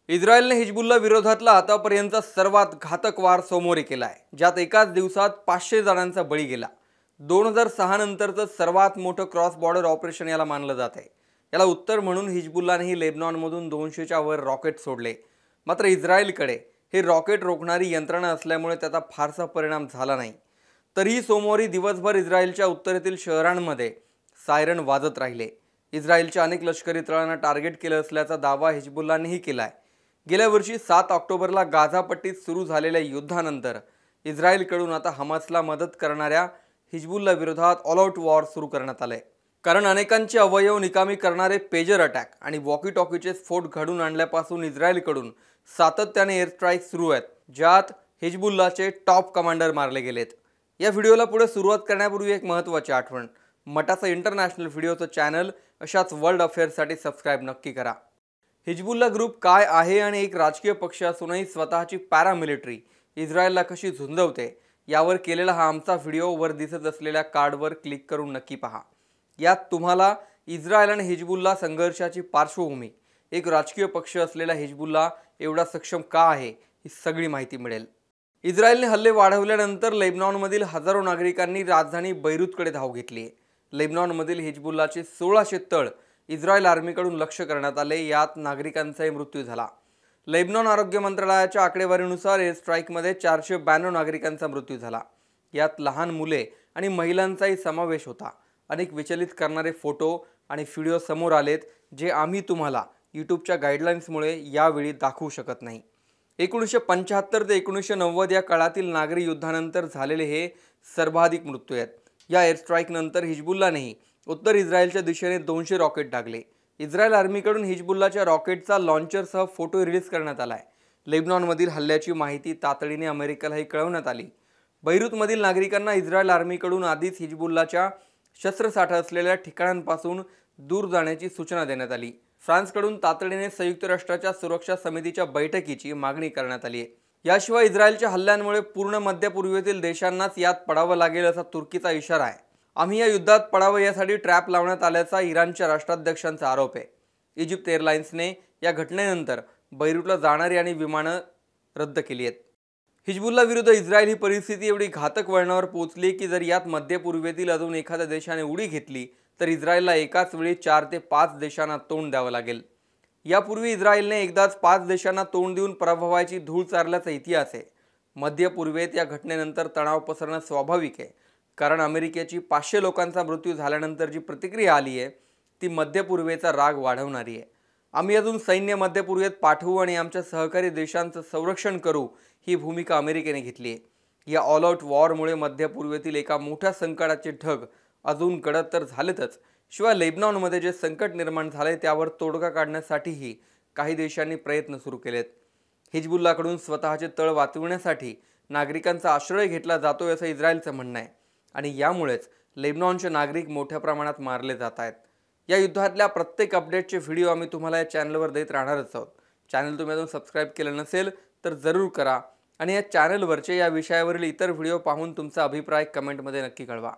इस्रायलने Hezbollah विरोधातला आतापर्यंतचा सर्वात घातक वार समोर केला आहे, ज्यात एकाच दिवसात 500 जणांचा बळी गेला। 2006 नंतरचं सर्वात मोठं क्रॉस बॉर्डर ऑपरेशन याला मानलं जात आहे। याला उत्तर म्हणून हिजबुल्लानेही लेबनॉनमधून 200च्या वर रॉकेट सोडले। मात्र इस्रायलकडे हे रॉकेट रोखणारी यंत्रणा असल्यामुळे त्याचा फारसा परिणाम झाला नाही। तरीही सोमवारी दिवसभर इस्रायलच्या उत्तरेतील शहरांमध्ये सायरन वाजत राहिले। इस्रायलच्या अनेक लष्करी तळांना टार्गेट केलं असल्याचा दावा हिजबुल्लानेही केला आहे। गेल्या वर्षी 7 ऑक्टोबरला गाझा पट्टीत सुरू झालेल्या युद्धानंतर इस्रायलकडून आता हमासला मदत करणाऱ्या हिजबुल्ला विरोधात ऑल आउट वॉर सुरू करण्यात आले। कारण अनेकांचे अवयव निकामी करणारे पेजर अटॅक आणि वॉकी टॉकीचे स्फोट घडून आणल्यापासून इस्रायलकडून सातत्याने एअर स्ट्राईक सुरू आहेत, ज्यात हिजबुल्लाचे टॉप कमांडर मारले गेलेत। या व्हिडिओला पुढे सुरुवात करण्यापूर्वी एक महत्त्वाची आठवण, मटाचा इंटरनॅशनल व्हिडिओचं चॅनल अशाच वर्ल्ड अफेअर्ससाठी सबस्क्राइब नक्की करा। हिजबुल्ला ग्रुप काय आहे आणि एक राजकीय पक्ष असूनही स्वतःची पॅरामिलिटरी इस्रायलला कशी झुंजवते यावर केलेला हा आमचा व्हिडिओ वर दिसत असलेल्या कार्डवर क्लिक करून नक्की पहा। यात तुम्हाला इस्रायल आणि हिजबुल्ला संघर्षाची पार्श्वभूमी, एक राजकीय पक्ष असलेला हिजबुल्ला एवढा सक्षम का आहे ही सगळी माहिती मिळेल। इस्रायलने हल्ले वाढवल्यानंतर लेबनॉनमधील हजारो नागरिकांनी राजधानी बैरूतकडे धाव घेतली आहे। लेबनॉनमधील हिजबुल्लाचे 1600 तळ इस्रायल आर्मीकडून लक्ष्य करण्यात आले, यात नागरिकांचाही मृत्यू झाला। लेबनॉन आरोग्य मंत्रालयाच्या आकडेवारीनुसार एअर स्ट्राईकमध्ये 492 नागरिकांचा मृत्यू झाला। यात लहान मुले आणि महिलांचाही समावेश होता। अनेक विचलित करणारे फोटो आणि व्हिडिओ समोर आलेत, जे आम्ही तुम्हाला यूट्यूबच्या गाईडलाईन्समुळे यावेळी दाखवू शकत नाही। 1975 ते 1990 या काळातील नागरी युद्धानंतर झालेले हे सर्वाधिक मृत्यू आहेत। या एअर स्ट्राईकनंतर हिजबुल्लानेही उत्तर इस्रायलच्या दिशेने 200 रॉकेट डागले। इस्रायल आर्मीकडून हिजबुल्लाच्या रॉकेटचा लॉन्चरसह फोटो रिलीज करण्यात आलाय। लेबनॉनमधील हल्ल्याची माहिती तातडीने अमेरिकेलाही कळवण्यात आली। बैरूतमधील नागरिकांना इस्रायल आर्मीकडून आधीच हिजबुल्लाच्या शस्त्रसाठा असलेल्या ठिकाणांपासून दूर जाण्याची सूचना देण्यात आली। फ्रान्सकडून तातडीने संयुक्त राष्ट्राच्या सुरक्षा समितीच्या बैठकीची मागणी करण्यात आली आहे। याशिवाय इस्रायलच्या हल्ल्यांमुळे पूर्ण मध्य पूर्वेतील देशांनाच यात पडावं लागेल असा तुर्कीचा इशारा आहे। आम्ही या युद्धात पडावं यासाठी ट्रॅप लावण्यात आल्याचा इराणच्या राष्ट्राध्यक्षांचा आरोप आहे। इजिप्त एअरलाइन्सने या घटनेनंतर बैरूतला जाणारी आणि विमानं रद्द केली आहेत। हिजबुल्ला विरुद्ध इस्रायल ही परिस्थिती एवढी घातक वळणावर पोहोचली की जर यात मध्य पूर्वेतील अजून एखाद्या देशाने उडी घेतली तर इस्रायलला एकाच वेळी 4 ते 5 देशांना तोंड द्यावं लागेल। यापूर्वी इस्रायलने एकदाच 5 देशांना तोंड देऊन पराभवाची धूळ चारल्याचा इतिहास आहे। मध्य पूर्वेत या घटनेनंतर तणाव पसरणं स्वाभाविक आहे, कारण अमेरिकेची 500 लोकांचा मृत्यू झाल्यानंतर जी प्रतिक्रिया आली आहे ती मध्य पूर्वेचा राग वाढवणारी आहे। आम्ही अजून सैन्य मध्य पूर्वेत पाठवू आणि आमच्या सहकारी देशांचं संरक्षण करू ही भूमिका अमेरिकेने घेतली आहे। या ऑल आउट वॉरमुळे मध्य पूर्वेतील एका मोठ्या संकटाचे ढग अजून गडद तर झालेतच, शिवाय लेबनॉनमध्ये जे संकट निर्माण झाले त्यावर तोडगा काढण्यासाठीही काही देशांनी प्रयत्न सुरू केलेत। हिजबुल्लाकडून स्वतःचे तळ वाचवण्यासाठी नागरिकांचा आश्रय घेतला जातोय असं इस्रायलचं म्हणणं आहे आणि यामुळेच लेबनॉनचे नागरिक मोठ्या प्रमाणात मारले जात आहेत। या युद्धातल्या प्रत्येक अपडेटचे व्हिडिओ आम्ही तुम्हाला या चॅनलवर देत राहणारच आहोत। चॅनल तुम्ही अजून सबस्क्राइब केलं नसेल तर जरूर करा आणि या चॅनलवरचे या विषयावरील इतर व्हिडिओ पाहून तुमचा अभिप्राय कमेंटमध्ये नक्की कळवा।